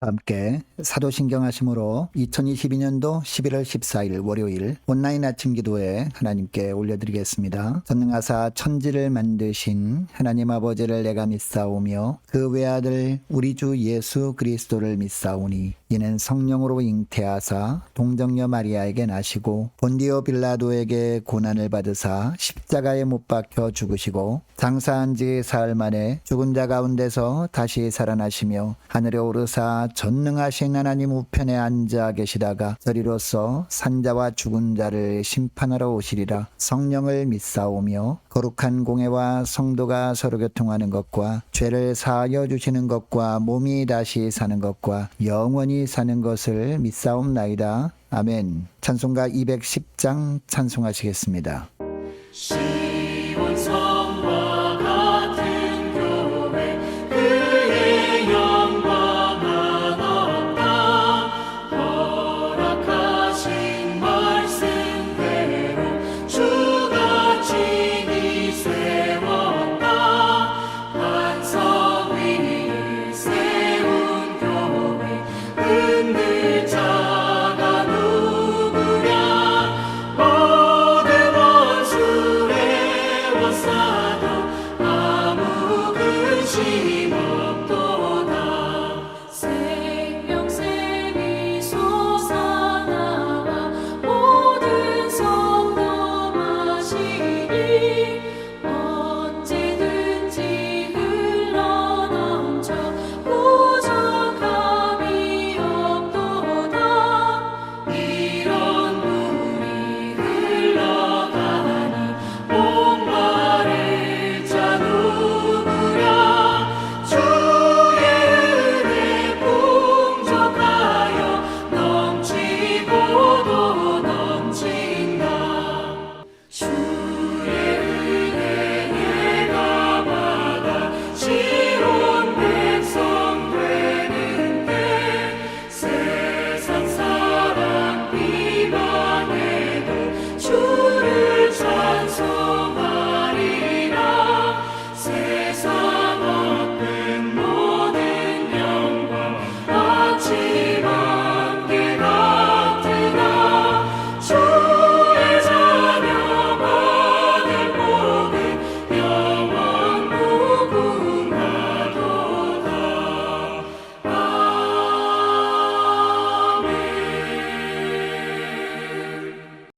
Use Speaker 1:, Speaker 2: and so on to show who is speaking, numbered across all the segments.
Speaker 1: 함께 사도신경 하심으로 2022년도 11월 14일 월요일 온라인 아침 기도에 하나님께 올려드리겠습니다. 전능하사 천지를 만드신 하나님 아버지를 내가 믿사오며 그 외아들 우리 주 예수 그리스도를 믿사오니 이는 성령으로 잉태하사 동정녀 마리아에게 나시고 본디오 빌라도에게 고난을 받으사 십자가에 못 박혀 죽으시고 장사한 지 사흘 만에 죽은 자 가운데서 다시 살아나시며 하늘에 오르사 전능하신 하나님 우편에 앉아 계시다가 저리로서 산자와 죽은 자를 심판하러 오시리라. 성령을 믿사오며 거룩한 공회와 성도가 서로 교통하는 것과 죄를 사하여 주시는 것과 몸이 다시 사는 것과 영원히 사는 것을 믿사옵나이다. 아멘. 찬송가 210장 찬송하시겠습니다.
Speaker 2: 시온성과 같은 교회 그의 영광만 없다. 허락하신 말씀대로 주가 친히 세웠다. 반석 위를 세운 교회 흔들 자가 누구랴. 모든 원수를 에워싸도 아무 근심 없도다. 생명샘이 솟아나와 모든 성도 마시니 언제든지 흘러넘쳐 부족함이 없도다. 이런 물이 흘러가니 목마를 자 누구랴. 주의 은혜 풍족하여 넘치고도 넘친다. 주의 은혜 내가 받아 시온 백성 되는 때 세상 사람 비방해도 주를 찬송하리라. 세상 얻는 모든 영광 아침 안개 같으나 주의 자녀 받을 복은 영원 무궁하도다. 아멘.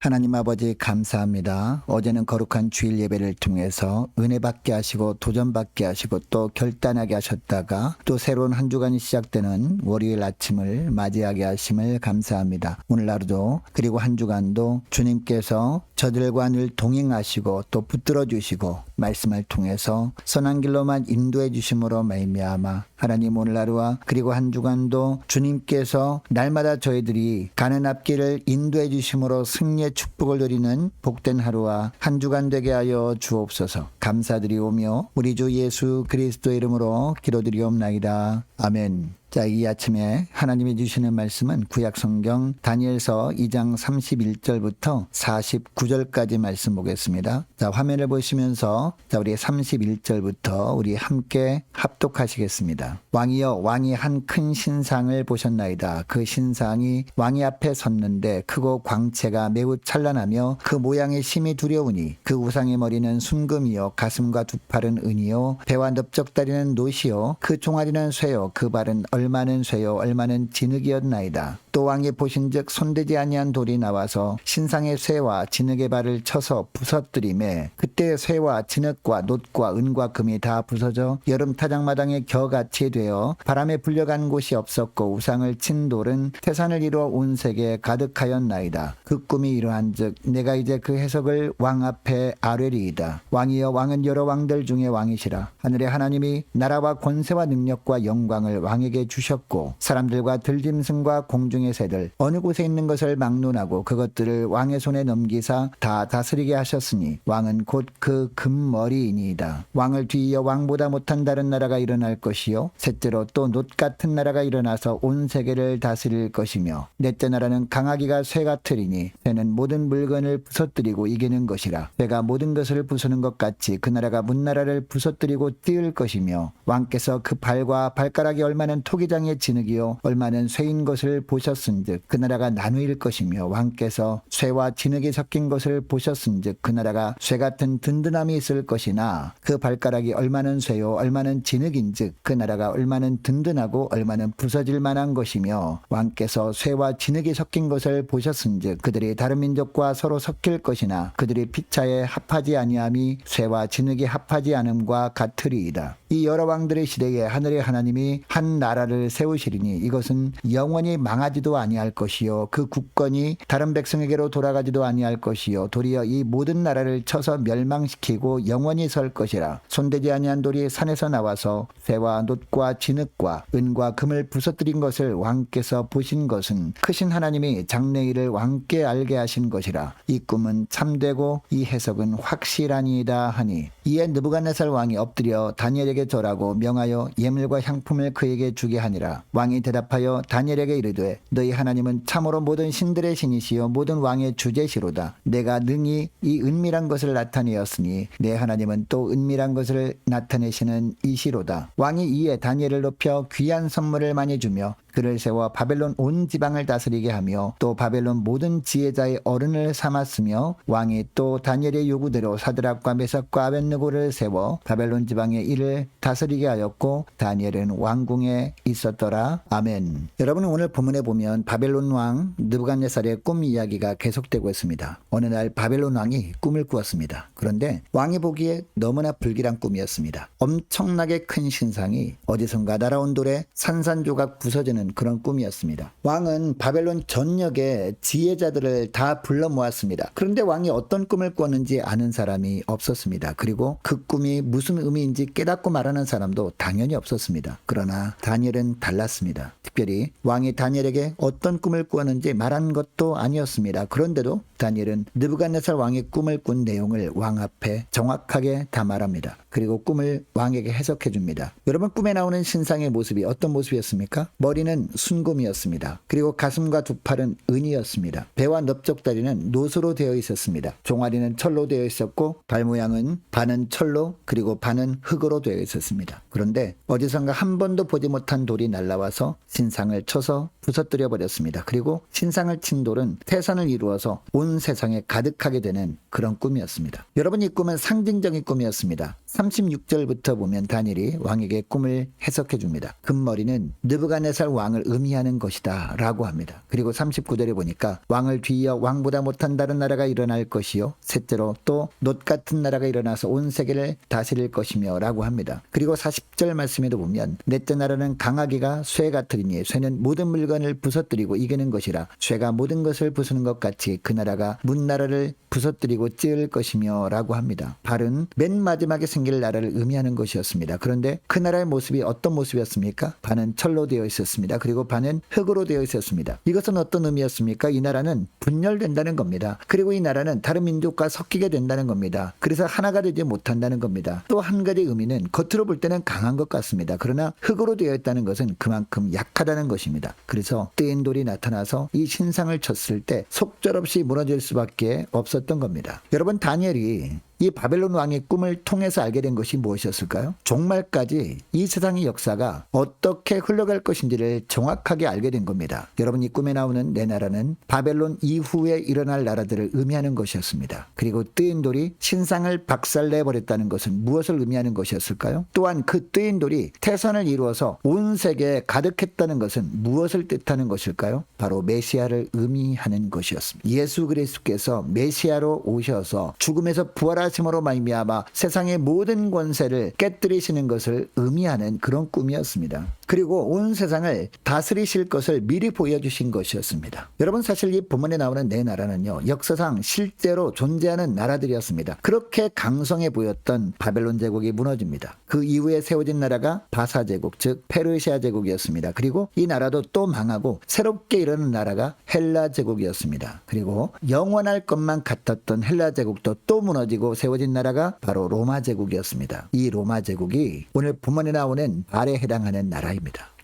Speaker 1: 하나님 아버지 감사합니다. 어제는 거룩한 주일 예배를 통해서 은혜 받게 하시고 도전 받게 하시고 또 결단하게 하셨다가 또 새로운 한 주간이 시작되는 월요일 아침을 맞이하게 하심을 감사합니다. 오늘 하루도 그리고 한 주간도 주님께서 저들과 늘 동행하시고 또 붙들어 주시고 말씀을 통해서 선한 길로만 인도해 주심으로 말미암아 하나님 오늘 하루와 그리고 한 주간도 주님께서 날마다 저희들이 가는 앞길을 인도해 주심으로 승리의 축복을 누리는 복된 하루와 한 주간 되게 하여 주옵소서. 감사드리오며 우리 주 예수 그리스도의 이름으로 기도드리옵나이다. 아멘. 자, 이 아침에 하나님이 주시는 말씀은 구약성경 다니엘서 2장 31절부터 49절까지 말씀 보겠습니다. 자, 화면을 보시면서 자, 우리 31절부터 우리 함께 합독하시겠습니다. 왕이여, 왕이 한 큰 신상을 보셨나이다. 그 신상이 왕이 앞에 섰는데 크고 광채가 매우 찬란하며 그 모양이 심히 두려우니 그 우상의 머리는 순금이요 가슴과 두 팔은 은이요 배와 넓적다리는 노시요 그 종아리는 쇠요 그 발은 얼마는 쇠요 얼마는 진흙이었나이다. 또 왕이 보신즉 손대지 아니한 돌이 나와서 신상의 쇠와 진흙의 발을 쳐서 부서뜨리매 그때 쇠와 진흙과 놋과 은과 금이 다 부서져 여름 타작마당에 겨같이 되어 바람에 불려간 곳이 없었고 우상을 친 돌은 태산을 이루어 온 세계에 가득하였나이다. 그 꿈이 이러한즉 내가 이제 그 해석을 왕 앞에 아뢰리이다. 왕이여, 왕은 여러 왕들 중에 왕이시라. 하늘의 하나님이 나라와 권세와 능력과 영광을 왕에게 주셨고 사람들과 들짐승과 공중의 새들 어느 곳에 있는 것을 막론하고 그것들을 왕의 손에 넘기사 다 다스리게 하셨으니 왕은 곧 그 금머리이니이다. 왕을 뒤이어 왕보다 못한 다른 나라가 일어날 것이요 셋째로 또 놋 같은 나라가 일어나서 온 세계를 다스릴 것이며 넷째 나라는 강하기가 쇠 같으리니 쇠는 모든 물건을 부서뜨리고 이기는 것이라. 쇠가 모든 것을 부수는 것 같이 그 나라가 문나라를 부서뜨리고 띄울 것이며 왕께서 그 발과 발가락이 얼마는 톡이 후기장의 진흙이요 얼마는 쇠인 것을 보셨은즉 그 나라가 나누일 것이며 왕께서 쇠와 진흙이 섞인 것을 보셨은즉 그 나라가 쇠 같은 든든함이 있을 것이나 그 발가락이 얼마는 쇠요 얼마는 진흙인즉 그 나라가 얼마는 든든하고 얼마는 부서질 만한 것이며 왕께서 쇠와 진흙이 섞인 것을 보셨은즉 그들이 다른 민족과 서로 섞일 것이나 그들이 피차에 합하지 아니함이 쇠와 진흙이 합하지 않음과 같으리이다. 이 여러 왕들의 시대에 하늘의 하나님이 한 나라를 세우시리니 이것은 영원히 망하지도 아니할 것이요 그 국권이 다른 백성에게로 돌아가지도 아니할 것이요 도리어 이 모든 나라를 쳐서 멸망시키고 영원히 설 것이라. 손대지 아니한 돌이 산에서 나와서 쇠와 놋과 진흙과 은과 금을 부서뜨린 것을 왕께서 보신 것은 크신 하나님이 장래일을 왕께 알게 하신 것이라. 이 꿈은 참되고 이 해석은 확실하니이다 하니 이에 느부갓네살 왕이 엎드려 다니엘에게 절하고 명하여 예물과 향품을 그에게 주게 하니라. 왕이 대답하여 다니엘에게 이르되 너희 하나님은 참으로 모든 신들의 신이시요 모든 왕의 주제시로다. 내가 능히 이 은밀한 것을 나타내었으니 내 하나님은 또 은밀한 것을 나타내시는 이시로다. 왕이 이에 다니엘을 높여 귀한 선물을 많이 주며 그를 세워 바벨론 온 지방을 다스리게 하며 또 바벨론 모든 지혜자의 어른을 삼았으며 왕이 또 다니엘의 요구대로 사드락과 메삭과 아벳느고를 세워 바벨론 지방의 일을 다스리게 하였고 다니엘은 왕궁에 있었더라. 아멘. 여러분 오늘 본문에 보면 바벨론 왕 느부갓네살의 꿈 이야기가 계속되고 있습니다. 어느 날 바벨론 왕이 꿈을 꾸었습니다. 그런데 왕이 보기에 너무나 불길한 꿈이었습니다. 엄청나게 큰 신상이 어디선가 날아온 돌에 산산조각 부서지는 그런 꿈이었습니다. 왕은 바벨론 전역의 지혜자들을 다 불러 모았습니다. 그런데 왕이 어떤 꿈을 꾸었는지 아는 사람이 없었습니다. 그리고 그 꿈이 무슨 의미인지 깨닫고 말하는 사람도 당연히 없었습니다. 그러나 다니엘은 달랐습니다. 특별히 왕이 다니엘에게 어떤 꿈을 꾸었는지 말한 것도 아니었습니다. 그런데도 다니엘은 느부갓네살 왕이 꿈을 꾼 내용을 왕 앞에 정확하게 다 말합니다. 그리고 꿈을 왕에게 해석해 줍니다. 여러분 꿈에 나오는 신상의 모습이 어떤 모습이었습니까? 머리는 순금이었습니다. 그리고 가슴과 두 팔은 은이었습니다. 배와 넓적다리는 노소로 되어 있었습니다. 종아리는 철로 되어 있었고 발 모양은 반은 철로 그리고 반은 흙으로 되어 있었습니다. 그런데 어디선가 한 번도 보지 못한 돌이 날라와서 신상을 쳐서 부서뜨려 버렸습니다. 그리고 신상을 친 돌은 태산을 이루어서 온 세상에 가득하게 되는 그런 꿈이었습니다. 여러분 이 꿈은 상징적인 꿈이었습니다. 36절부터 보면 다니엘이 왕에게 꿈을 해석해 줍니다. 금머리는 느부갓네살 왕을 의미하는 것이다 라고 합니다. 그리고 39절에 보니까 왕을 뒤이어 왕보다 못한 다른 나라가 일어날 것이요 셋째로 또 놋 같은 나라가 일어나서 온 세계를 다스릴 것이며 라고 합니다. 그리고 40절 말씀에도 보면 넷째 나라는 강하기가 쇠 같으리니 쇠는 모든 물건을 부서뜨리고 이기는 것이라 쇠가 모든 것을 부수는 것 같이 그 나라가 문나라를 부서뜨리고 찌을 것이며 라고 합니다. 발은 맨 마지막에 생길 나라를 의미하는 것이었습니다. 그런데 그 나라의 모습이 어떤 모습이었습니까? 반은 철로 되어 있었습니다. 그리고 반은 흙으로 되어 있었습니다. 이것은 어떤 의미였습니까? 이 나라는 분열된다는 겁니다. 그리고 이 나라는 다른 민족과 섞이게 된다는 겁니다. 그래서 하나가 되지 못한다는 겁니다. 또 한 가지 의미는 겉으로 볼 때는 강한 것 같습니다. 그러나 흙으로 되어 있다는 것은 그만큼 약하다는 것입니다. 그래서 뜨인 돌이 나타나서 이 신상을 쳤을 때 속절없이 무너질 수밖에 없었던 겁니다. 여러분 다니엘이 이 바벨론 왕의 꿈을 통해서 알게 된 것이 무엇이었을까요? 종말까지 이 세상의 역사가 어떻게 흘러갈 것인지를 정확하게 알게 된 겁니다. 여러분 이 꿈에 나오는 내 나라는 바벨론 이후에 일어날 나라들을 의미하는 것이었습니다. 그리고 뜨인 돌이 신상을 박살내버렸다는 것은 무엇을 의미하는 것이었을까요? 또한 그 뜨인 돌이 태산을 이루어서 온 세계에 가득했다는 것은 무엇을 뜻하는 것일까요? 바로 메시아를 의미하는 것이었습니다. 예수 그리스도께서 메시아로 오셔서 죽음에서 부활하심으로 말미암아 세상의 모든 권세를 깨뜨리시는 것을 의미하는 그런 꿈이었습니다. 그리고 온 세상을 다스리실 것을 미리 보여주신 것이었습니다. 여러분 사실 이 본문에 나오는 네 나라는요 역사상 실제로 존재하는 나라들이었습니다. 그렇게 강성해 보였던 바벨론 제국이 무너집니다. 그 이후에 세워진 나라가 바사 제국 즉 페르시아 제국이었습니다. 그리고 이 나라도 또 망하고 새롭게 일어난 나라가 헬라 제국이었습니다. 그리고 영원할 것만 같았던 헬라 제국도 또 무너지고 세워진 나라가 바로 로마 제국이었습니다. 이 로마 제국이 오늘 본문에 나오는 발에 해당하는 나라입니다.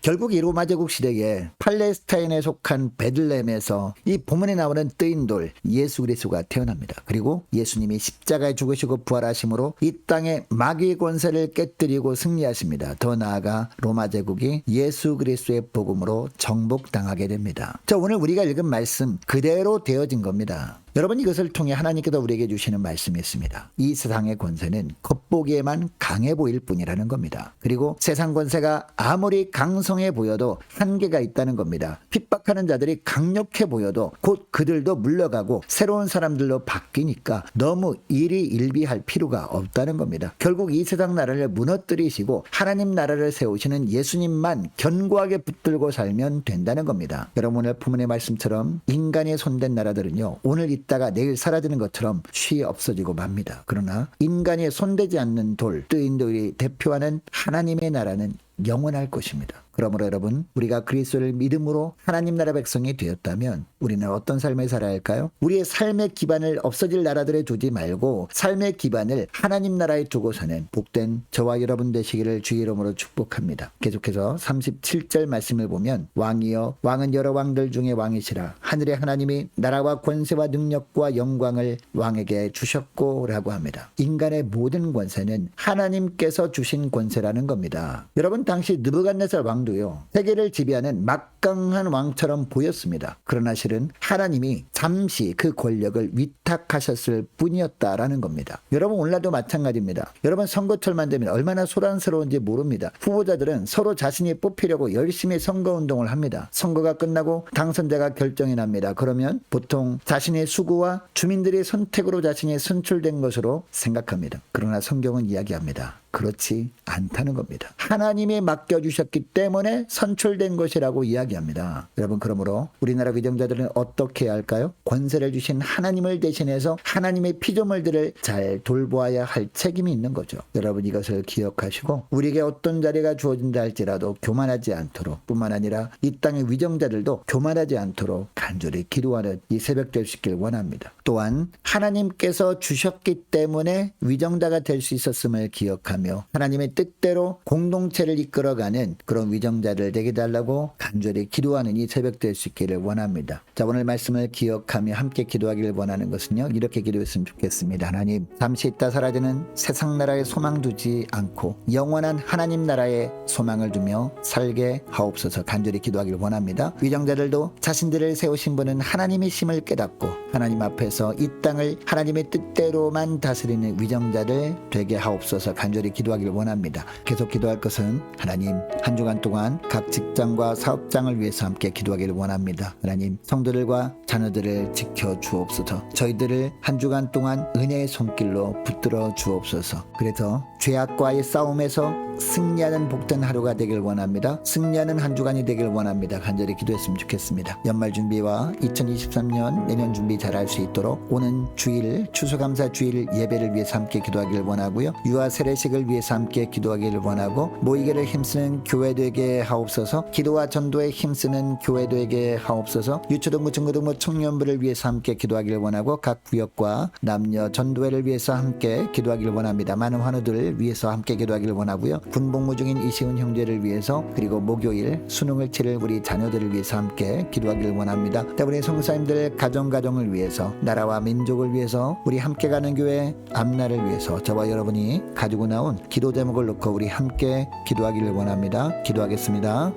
Speaker 1: 결국 이 로마 제국 시대에 팔레스타인에 속한 베들레헴에서 이 본문에 나오는 뜨인 돌 예수 그리스도가 태어납니다. 그리고 예수님이 십자가에 죽으시고 부활하심으로 이 땅에 마귀의 권세를 깨뜨리고 승리하십니다. 더 나아가 로마 제국이 예수 그리스도의 복음으로 정복당하게 됩니다. 자, 오늘 우리가 읽은 말씀 그대로 되어진 겁니다. 여러분, 이것을 통해 하나님께서 우리에게 주시는 말씀이 있습니다. 이 세상의 권세는 겉보기에만 강해 보일 뿐이라는 겁니다. 그리고 세상 권세가 아무리 강성해 보여도 한계가 있다는 겁니다. 핍박하는 자들이 강력해 보여도 곧 그들도 물러가고 새로운 사람들로 바뀌니까 너무 일희일비할 필요가 없다는 겁니다. 결국 이 세상 나라를 무너뜨리시고 하나님 나라를 세우시는 예수님만 견고하게 붙들고 살면 된다는 겁니다. 여러분, 오늘 본문의 말씀처럼 인간이 손댄 나라들은요, 오늘 있다가 내일 사라지는 것처럼 쉬이 없어지고 맙니다. 그러나 인간이 손대지 않는 돌, 뜨인 돌이 대표하는 하나님의 나라는 영원할 것입니다. 그러므로 여러분, 우리가 그리스도를 믿음으로 하나님 나라 백성이 되었다면 우리는 어떤 삶을 살아야 할까요? 우리의 삶의 기반을 없어질 나라들에 두지 말고 삶의 기반을 하나님 나라에 두고서는 복된 저와 여러분 되시기를 주의 이름으로 축복합니다. 계속해서 37절 말씀을 보면 왕이여 왕은 여러 왕들 중에 왕이시라 하늘의 하나님이 나라와 권세와 능력과 영광을 왕에게 주셨고 라고 합니다. 인간의 모든 권세는 하나님께서 주신 권세라는 겁니다. 여러분, 당시 느부갓네살 왕도요, 세계를 지배하는 막강한 왕처럼 보였습니다. 그러나 실은 하나님이 잠시 그 권력을 위탁하셨을 뿐이었다라는 겁니다. 여러분, 오늘날도 마찬가지입니다. 여러분, 선거철만 되면 얼마나 소란스러운지 모릅니다. 후보자들은 서로 자신이 뽑히려고 열심히 선거운동을 합니다. 선거가 끝나고 당선자가 결정이 납니다. 그러면 보통 자신의 수고와 주민들의 선택으로 자신이 선출된 것으로 생각합니다. 그러나 성경은 이야기합니다. 그렇지 않다는 겁니다. 하나님이 맡겨주셨기 때문에 선출된 것이라고 이야기합니다. 여러분, 그러므로 우리나라 위정자들은 어떻게 해야 할까요? 권세를 주신 하나님을 대신해서 하나님의 피조물들을 잘 돌보아야 할 책임이 있는 거죠. 여러분, 이것을 기억하시고 우리에게 어떤 자리가 주어진다 할지라도 교만하지 않도록, 뿐만 아니라 이 땅의 위정자들도 교만하지 않도록 간절히 기도하는 이 새벽 될 수 있길 원합니다. 또한 하나님께서 주셨기 때문에 위정자가 될 수 있었음을 기억하며 하나님의 뜻대로 공동체를 이끌어가는 그런 위정자들 되게 달라고 간절히 기도하는 이 새벽 될 수 있기를 원합니다. 자, 오늘 말씀을 기억하며 함께 기도하기를 원하는 것은요, 이렇게 기도했으면 좋겠습니다. 하나님, 잠시 있다 사라지는 세상 나라에 소망 두지 않고 영원한 하나님 나라에 소망을 두며 살게 하옵소서 간절히 기도하기를 원합니다. 위정자들도 자신들을 세우신 분은 하나님이심을 깨닫고 하나님 앞에서 이 땅을 하나님의 뜻대로만 다스리는 위정자들 되게 하옵소서 간절히 기도하기를 원합니다. 계속 기도할 것은 하나님, 한 주간 동안 각 직장과 사업장을 위해서 함께 기도하기를 원합니다. 하나님, 성도들과 자녀들을 지켜 주옵소서. 저희들을 한 주간 동안 은혜의 손길로 붙들어 주옵소서. 그래서 죄악과의 싸움에서 승리하는 복된 하루가 되길 원합니다. 승리하는 한 주간이 되길 원합니다. 간절히 기도했으면 좋겠습니다. 연말 준비와 2023년 내년 준비 잘할 수 있도록 오는 주일 추수감사 주일 예배를 위해서 함께 기도하기를 원하고요. 유아 세례식을 위해서 함께 기도하기를 원하고 모이기를 힘쓰는 교회 되게 하옵소서. 기도와 전도에 힘쓰는 교회 되게 하옵소서. 유초등부 중고등부 청년부를 위해서 함께 기도하기를 원하고 각 구역과 남녀 전도회를 위해서 함께 기도하기를 원합니다. 많은 환우들을 위해서 함께 기도하기를 원하고요. 군복무 중인 이시훈 형제를 위해서 그리고 목요일 수능을 치를 우리 자녀들을 위해서 함께 기도하기를 원합니다. 우리 성사님들 가정을 위해서 나라와 민족을 위해서 우리 함께 가는 교회 앞날을 위해서 저와 여러분이 가지고 나온 기도 제목을 놓고 우리 함께 기도하기를 원합니다. 기도하겠습니다.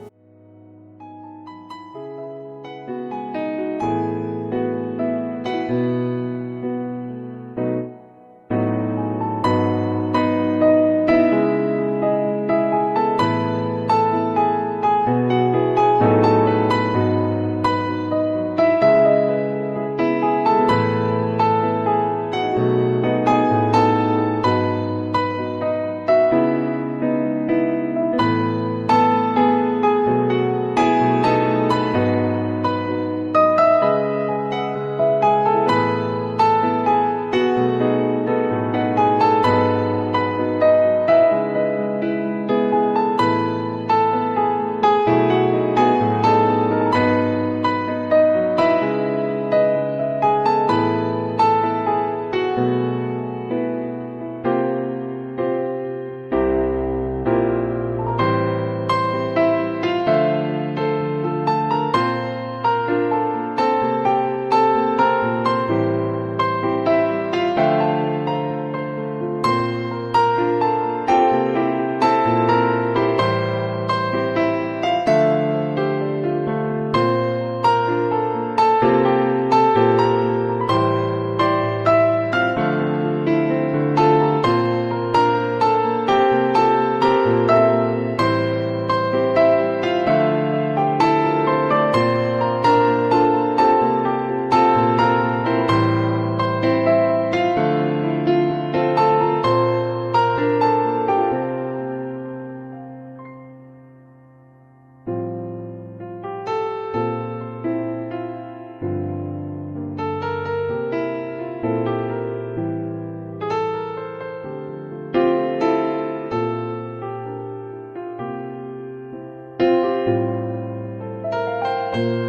Speaker 2: 주